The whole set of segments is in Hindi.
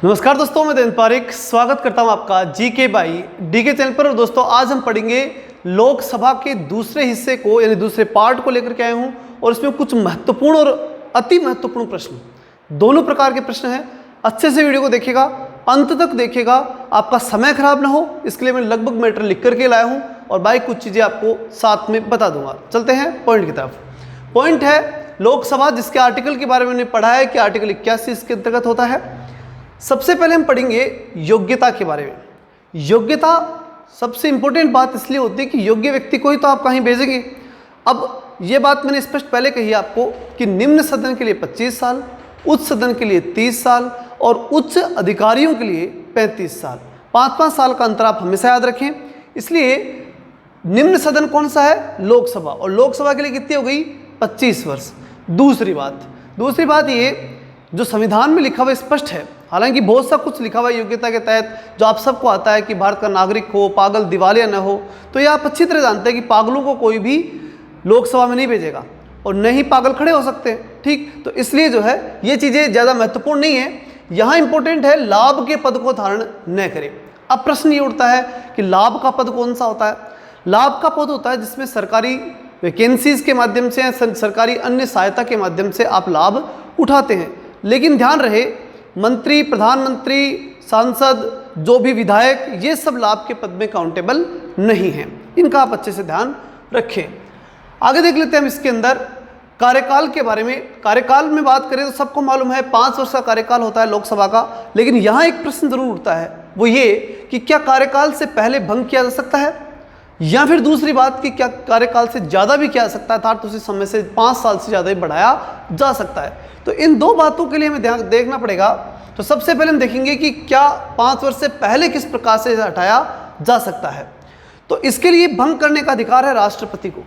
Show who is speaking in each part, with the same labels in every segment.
Speaker 1: नमस्कार दोस्तों, मैं देवेंद्र पारिक स्वागत करता हूं आपका जीके बाई डीके चैनल पर। और दोस्तों आज हम पढ़ेंगे लोकसभा के दूसरे हिस्से को यानी दूसरे पार्ट को लेकर के आए हूं और इसमें कुछ महत्वपूर्ण और अति महत्वपूर्ण प्रश्न, दोनों प्रकार के प्रश्न हैं। अच्छे से वीडियो को देखिएगा, अंत तक देखिएगा, आपका समय खराब ना हो, इसके लिए मैं लगभग मैटर लिख करके लाया हूँ और बाई कुछ चीज़ें आपको साथ में बता दूंगा। चलते हैं पॉइंट की तरफ। पॉइंट है लोकसभा, जिसके आर्टिकल के बारे में हमने पढ़ा है कि आर्टिकल 81 इसके अंतर्गत होता है। सबसे पहले हम पढ़ेंगे योग्यता के बारे में। योग्यता सबसे इंपॉर्टेंट बात इसलिए होती है कि योग्य व्यक्ति को ही तो आप कहीं भेजेंगे। अब ये बात मैंने स्पष्ट पहले कही आपको कि निम्न सदन के लिए 25 साल, उच्च सदन के लिए 30 साल और उच्च अधिकारियों के लिए 35 साल, 5-5 साल का अंतर आप हमेशा याद रखें। इसलिए निम्न सदन कौन सा है? लोकसभा। और लोकसभा के लिए कितनी हो गई? 25 वर्ष। दूसरी बात ये जो संविधान में लिखा हुआ स्पष्ट है, हालांकि बहुत सा कुछ लिखा हुआ है योग्यता के तहत जो आप सबको आता है कि भारत का नागरिक हो, पागल दिवालिया न हो, तो ये आप अच्छी तरह जानते हैं कि पागलों को कोई भी लोकसभा में नहीं भेजेगा और न ही पागल खड़े हो सकते हैं। ठीक, तो इसलिए जो है ये चीज़ें ज़्यादा महत्वपूर्ण नहीं है। यहाँ इंपॉर्टेंट है लाभ के पद को धारण न करें। अब प्रश्न ये उठता है कि लाभ का पद कौन सा होता है? लाभ का पद होता है जिसमें सरकारी वैकेंसीज के माध्यम से या सरकारी अन्य सहायता के माध्यम से आप लाभ उठाते हैं। लेकिन ध्यान रहे, मंत्री, प्रधानमंत्री, सांसद, जो भी विधायक, ये सब लाभ के पद में काउंटेबल नहीं हैं। इनका आप अच्छे से ध्यान रखें। आगे देख लेते हैं हम इसके अंदर कार्यकाल के बारे में। कार्यकाल में बात करें तो सबको मालूम है 5 वर्ष का कार्यकाल होता है लोकसभा का। लेकिन यहाँ एक प्रश्न जरूर उठता है, वो ये कि क्या कार्यकाल से पहले भंग किया जा सकता है, या फिर दूसरी बात कि क्या कार्यकाल से ज़्यादा भी किया जा सकता है, अर्थात उसी समय से 5 साल से ज़्यादा भी बढ़ाया जा सकता है। तो इन दो बातों के लिए हमें ध्यान देखना पड़ेगा। तो सबसे पहले हम देखेंगे कि क्या 5 वर्ष से पहले किस प्रकार से हटाया जा सकता है। तो इसके लिए भंग करने का अधिकार है राष्ट्रपति को।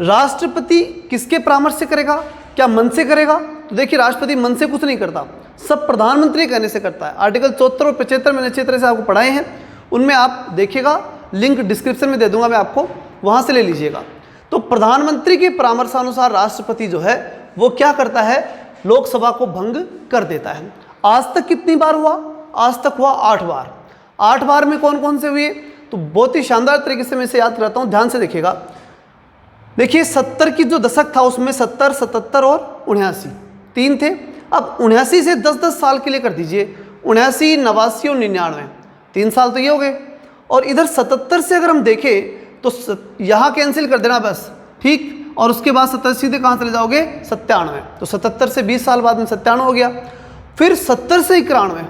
Speaker 1: राष्ट्रपति किसके परामर्श से करेगा? क्या मन से करेगा? तो देखिए, राष्ट्रपति मन से कुछ नहीं करता, सब प्रधानमंत्री कहने से करता है। आर्टिकल 74 और 75 मैंने अच्छी तरह से आपको पढ़ाए हैं, उनमें आप देखिएगा, लिंक डिस्क्रिप्शन में दे दूंगा मैं आपको, वहां से ले लीजिएगा। तो प्रधानमंत्री के परामर्शानुसार राष्ट्रपति जो है वो क्या करता है? लोकसभा को भंग कर देता है। आज तक कितनी बार हुआ? आज तक हुआ 8 बार। 8 बार में कौन कौन से हुए? तो बहुत ही शानदार तरीके से मैं इसे याद कराता हूं, ध्यान से देखिएगा। देखिए 70 की जो दशक था उसमें 70, 77 और 79 तीन थे। अब 79 से 10-10 साल के लिए कर दीजिए, 79, 89 और 99, 3 साल तो ये हो गए। और इधर 77 से अगर हम देखें तो यहाँ कैंसिल कर देना बस, ठीक। और उसके बाद 70 सीधे कहाँ चले जाओगे? 97। तो 77 से 20 साल बाद में 97 हो गया। फिर 70 से 91,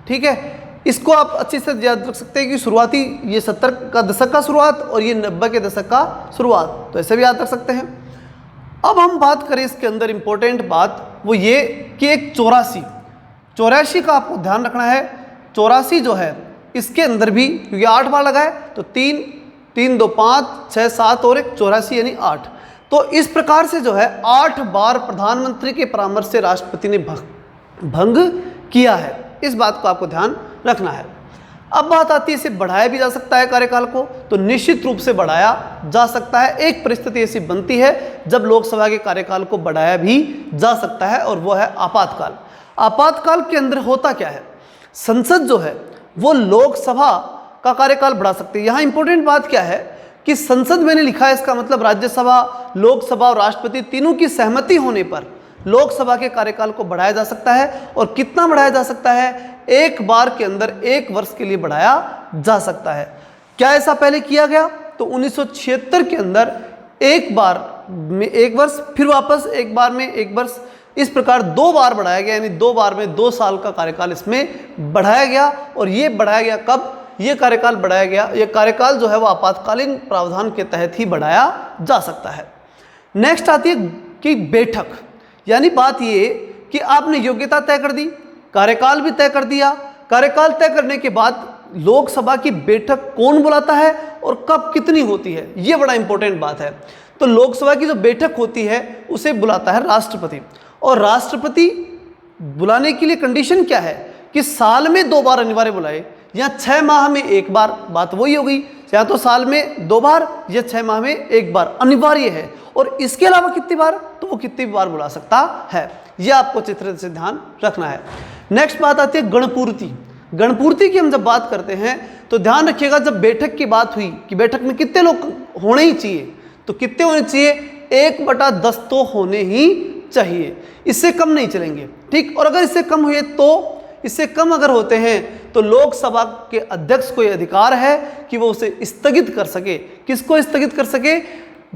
Speaker 1: ठीक है। इसको आप अच्छे से याद रख सकते हैं कि शुरुआती ये 70 का दशक का शुरुआत और ये 90 के दशक का शुरुआत, तो ऐसे भी याद रख सकते हैं। अब हम बात करें इसके अंदर इंपॉर्टेंट बात वो ये कि एक 84 का आपको ध्यान रखना है। 84 जो है इसके अंदर भी, क्योंकि 8 बार लगा है तो 3, 3, 2, 5, 6, 7 और 1, 84 यानी 8। तो इस प्रकार से जो है 8 बार प्रधानमंत्री के परामर्श से राष्ट्रपति ने भंग किया है। इस बात को आपको ध्यान रखना है। अब बात आती है इसे बढ़ाया भी जा सकता है कार्यकाल को, तो निश्चित रूप से बढ़ाया जा सकता है। एक परिस्थिति ऐसी बनती है जब लोकसभा के कार्यकाल को बढ़ाया भी जा सकता है और वो है आपातकाल। आपातकाल के अंदर होता क्या है? संसद जो है वो लोकसभा का कार्यकाल बढ़ा सकती है। यहाँ इंपॉर्टेंट बात क्या है कि संसद मैंने लिखा है, इसका मतलब राज्यसभा, लोकसभा और राष्ट्रपति तीनों की सहमति होने पर लोकसभा के कार्यकाल को बढ़ाया जा सकता है। और कितना बढ़ाया जा सकता है? एक बार के अंदर 1 वर्ष के लिए बढ़ाया जा सकता है। क्या ऐसा पहले किया गया? तो 1976 के अंदर एक बार में 1 वर्ष, फिर वापस एक बार में 1 वर्ष, इस प्रकार 2 बार बढ़ाया गया, यानी 2 बार में 2 साल का कार्यकाल इसमें बढ़ाया गया। और ये बढ़ाया गया कब? ये कार्यकाल बढ़ाया गया, ये कार्यकाल जो है वो आपातकालीन प्रावधान के तहत ही बढ़ाया जा सकता है। नेक्स्ट आती है कि बैठक, यानी बात ये कि आपने योग्यता तय कर दी, कार्यकाल भी तय कर दिया। कार्यकाल तय करने के बाद लोकसभा की बैठक कौन बुलाता है और कब कितनी होती है, ये बड़ा इंपॉर्टेंट बात है। तो लोकसभा की जो बैठक होती है उसे बुलाता है राष्ट्रपति। और राष्ट्रपति बुलाने के लिए कंडीशन क्या है कि साल में 2 बार अनिवार्य बुलाए, या 6 माह में 1 बार, बात वही हो गई। या तो साल में 2 बार या 6 माह में 1 बार अनिवार्य है। और इसके अलावा कितनी बार? तो वो कितनी बार बुला सकता है। यह आपको चित्र से ध्यान रखना है। नेक्स्ट बात आती है गणपूर्ति। गणपूर्ति की हम जब बात करते हैं तो ध्यान रखिएगा, जब बैठक की बात हुई कि बैठक में कितने लोग होने ही चाहिए, तो कितने होने चाहिए, 1/10 तो होने ही चाहिए, इससे कम नहीं चलेंगे, ठीक। और अगर इससे कम हुए तो, इससे कम अगर होते हैं तो लोकसभा के अध्यक्ष को यह अधिकार है कि वो उसे स्थगित कर सके। किसको स्थगित कर सके?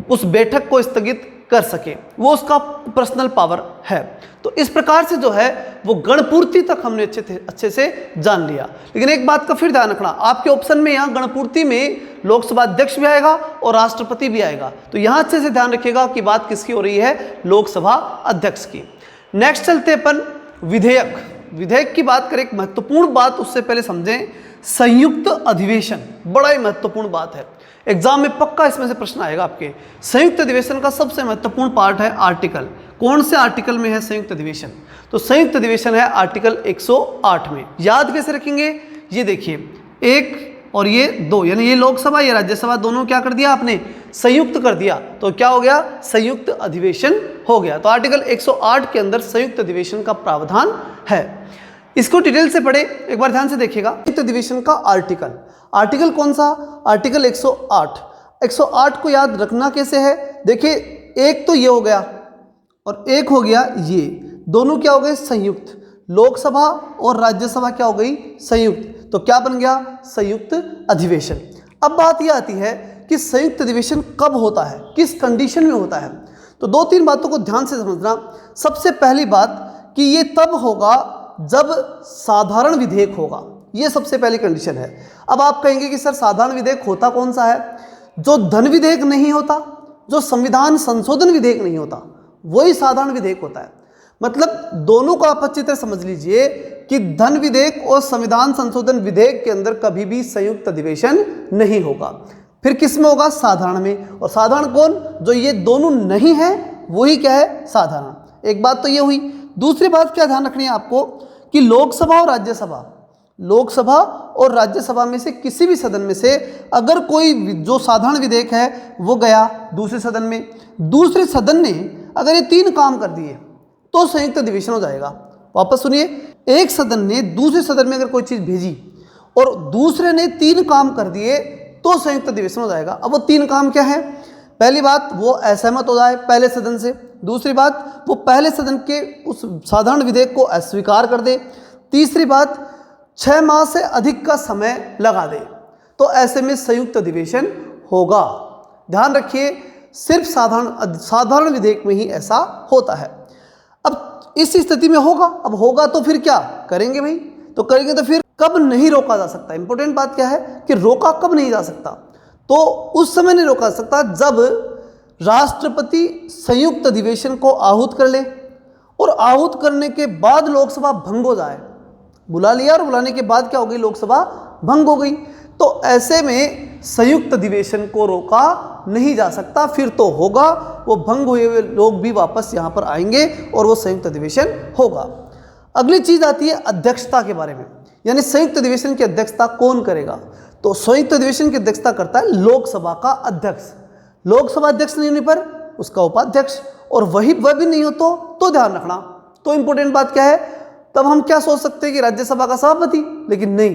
Speaker 1: उस बैठक को स्थगित कर सके, वो उसका पर्सनल पावर है। तो इस प्रकार से जो है वो गणपूर्ति तक हमने अच्छे से जान लिया। लेकिन एक बात का फिर ध्यान रखना, आपके ऑप्शन में यहाँ गणपूर्ति में लोकसभा अध्यक्ष भी आएगा और राष्ट्रपति भी आएगा, तो यहाँ अच्छे से ध्यान रखिएगा कि बात किसकी हो रही है, लोकसभा अध्यक्ष की। नेक्स्ट चलते अपन विधेयक। विधेयक की बात करें, एक महत्वपूर्ण बात उससे पहले समझें, संयुक्त अधिवेशन बड़ा ही महत्वपूर्ण बात है, एग्जाम में पक्का इसमें से प्रश्न आएगा आपके। संयुक्त अधिवेशन का सबसे महत्वपूर्ण पार्ट है आर्टिकल। कौन से आर्टिकल में है संयुक्त अधिवेशन? तो संयुक्त अधिवेशन है आर्टिकल 108 में। याद कैसे रखेंगे? ये देखिए, 1 और ये 2, यानी ये लोकसभा ये राज्यसभा दोनों क्या कर दिया आपने, संयुक्त कर दिया, तो क्या हो गया, संयुक्त अधिवेशन हो गया। तो आर्टिकल 108 के अंदर संयुक्त अधिवेशन का प्रावधान है। इसको डिटेल से पढ़े, एक बार ध्यान से देखिएगा। संयुक्त अधिवेशन का आर्टिकल कौन सा? आर्टिकल 108। 108 को याद रखना कैसे है? देखिए, एक तो ये हो गया और एक हो गया ये, दोनों क्या हो गए, संयुक्त। लोकसभा और राज्यसभा क्या हो गई, संयुक्त। तो क्या बन गया, संयुक्त अधिवेशन। अब बात यह आती है कि संयुक्त अधिवेशन कब होता है, किस कंडीशन में होता है। तो 2-3 बातों को ध्यान से समझना। सबसे पहली बात कि ये तब होगा जब साधारण विधेयक होगा, ये सबसे पहली कंडीशन है। अब आप कहेंगे कि सर साधारण विधेयक होता कौन सा है? जो धन विधेयक नहीं होता, जो संविधान संशोधन विधेयक नहीं होता, वही साधारण विधेयक होता है। मतलब दोनों को आप अच्छी तरह समझ लीजिए कि धन विधेयक और संविधान संशोधन विधेयक के अंदर कभी भी संयुक्त अधिवेशन नहीं होगा। फिर किस में होगा, साधारण में। और साधारण कौन? जो ये दोनों नहीं है वही क्या है, साधारण। एक बात तो ये हुई। दूसरी बात क्या ध्यान रखनी है आपको कि लोकसभा और राज्यसभा में से किसी भी सदन में से अगर कोई जो साधारण विधेयक है वो गया दूसरे सदन में, दूसरे सदन ने अगर ये 3 काम कर दिए तो संयुक्त अधिवेशन हो जाएगा। वापस सुनिए, एक सदन ने दूसरे सदन में अगर कोई चीज़ भेजी और दूसरे ने 3 काम कर दिए तो संयुक्त अधिवेशन हो जाएगा। अब वो 3 काम क्या है? पहली बात, वो असहमत हो जाए पहले सदन से। दूसरी बात, वो पहले सदन के उस साधारण विधेयक को अस्वीकार कर दे। तीसरी बात, 6 माह से अधिक का समय लगा दे। तो ऐसे में संयुक्त अधिवेशन होगा। ध्यान रखिए, सिर्फ साधारण विधेयक में ही ऐसा होता है। अब इस स्थिति में होगा, अब होगा तो फिर क्या करेंगे भाई? तो करेंगे तो फिर कब नहीं रोका जा सकता। इंपॉर्टेंट बात क्या है कि रोका कब नहीं जा सकता? तो उस समय नहीं रोका जा सकता जब राष्ट्रपति संयुक्त अधिवेशन को आहूत कर ले और आहूत करने के बाद लोकसभा भंग हो जाए। बुला लिया और बुलाने के बाद क्या हो गई, लोकसभा भंग हो गई। तो ऐसे में संयुक्त अधिवेशन को रोका नहीं जा सकता। फिर तो होगा, वो भंग हुए हुए लोग भी वापस यहाँ पर आएंगे और वो संयुक्त अधिवेशन होगा। अगली चीज आती है अध्यक्षता के बारे में, यानी संयुक्त अधिवेशन की अध्यक्षता कौन करेगा? तो संयुक्त अधिवेशन की अध्यक्षता करता है लोकसभा का अध्यक्ष। लोकसभा अध्यक्ष नहीं होने पर उसका उपाध्यक्ष, और वह भी नहीं हो तो ध्यान रखना। तो इंपॉर्टेंट बात क्या है, तब हम क्या सोच सकते हैं कि राज्यसभा का सभापति, लेकिन नहीं,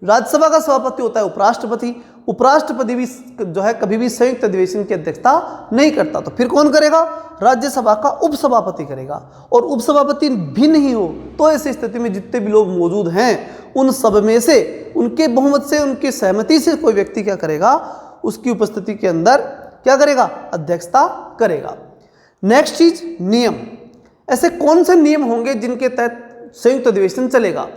Speaker 1: राज्यसभा का सभापति होता है उपराष्ट्रपति। उपराष्ट्रपति भी जो है कभी भी संयुक्त अधिवेशन की अध्यक्षता नहीं करता। तो फिर कौन करेगा? राज्यसभा का उपसभापति करेगा। और उपसभापति भी नहीं हो तो ऐसी स्थिति में जितने भी लोग मौजूद हैं उन सब में से उनके बहुमत से, उनकी सहमति से कोई व्यक्ति क्या करेगा, उसकी उपस्थिति के अंदर क्या करेगा, अध्यक्षता करेगा। नेक्स्ट चीज, नियम। ऐसे कौन से नियम होंगे जिनके तहत संयुक्त अधिवेशन चलेगा?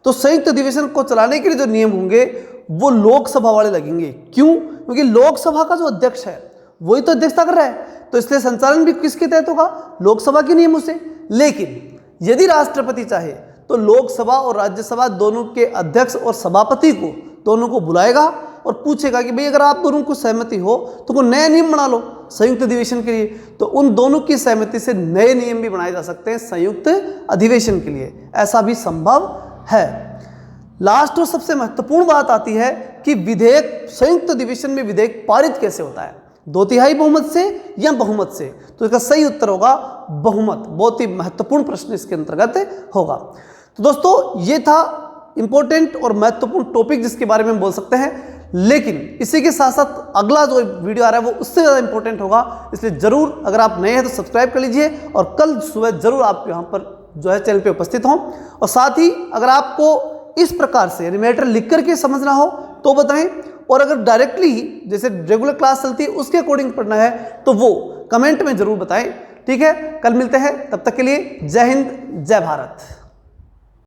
Speaker 1: तो संयुक्त अधिवेशन को चलाने के लिए जो नियम होंगे वो लोकसभा वाले लगेंगे। क्यों? क्योंकि लोकसभा का जो अध्यक्ष है वही तो अध्यक्षता कर रहा है, तो इसलिए संचालन भी किसके तहत होगा, लोकसभा के नियमों से। लेकिन यदि राष्ट्रपति चाहे तो लोकसभा और राज्यसभा दोनों के अध्यक्ष और सभापति को दोनों को बुलाएगा और पूछेगा कि भाई अगर आप दोनों को सहमति हो तो कोई नया नियम बना लो संयुक्त अधिवेशन के लिए। तो उन दोनों की सहमति से नए नियम भी बनाए जा सकते हैं संयुक्त अधिवेशन के लिए, ऐसा भी संभव है। लास्ट और सबसे महत्वपूर्ण बात आती है कि विधेयक, संयुक्त अधिवेशन में विधेयक पारित कैसे होता है। 2/3 बहुमत से या बहुमत से? तो इसका सही उत्तर होगा बहुमत। बहुत ही महत्वपूर्ण प्रश्न इसके अंतर्गत होगा। तो दोस्तों ये था इंपॉर्टेंट और महत्वपूर्ण टॉपिक जिसके बारे में हम बोल सकते हैं, लेकिन इसी के साथ साथ अगला जो वीडियो आ रहा है वो उससे ज़्यादा इंपॉर्टेंट होगा। इसलिए जरूर अगर आप नए हैं तो सब्सक्राइब कर लीजिए और कल सुबह जरूर आप यहाँ पर जो है चैनल पे उपस्थित हों। और साथ ही अगर आपको इस प्रकार से यानी मैटर लिख करके समझना हो तो बताएं, और अगर डायरेक्टली जैसे रेगुलर क्लास चलती है उसके अकॉर्डिंग पढ़ना है तो वो कमेंट में जरूर बताएं। ठीक है, कल मिलते हैं, तब तक के लिए जय हिंद, जय भारत।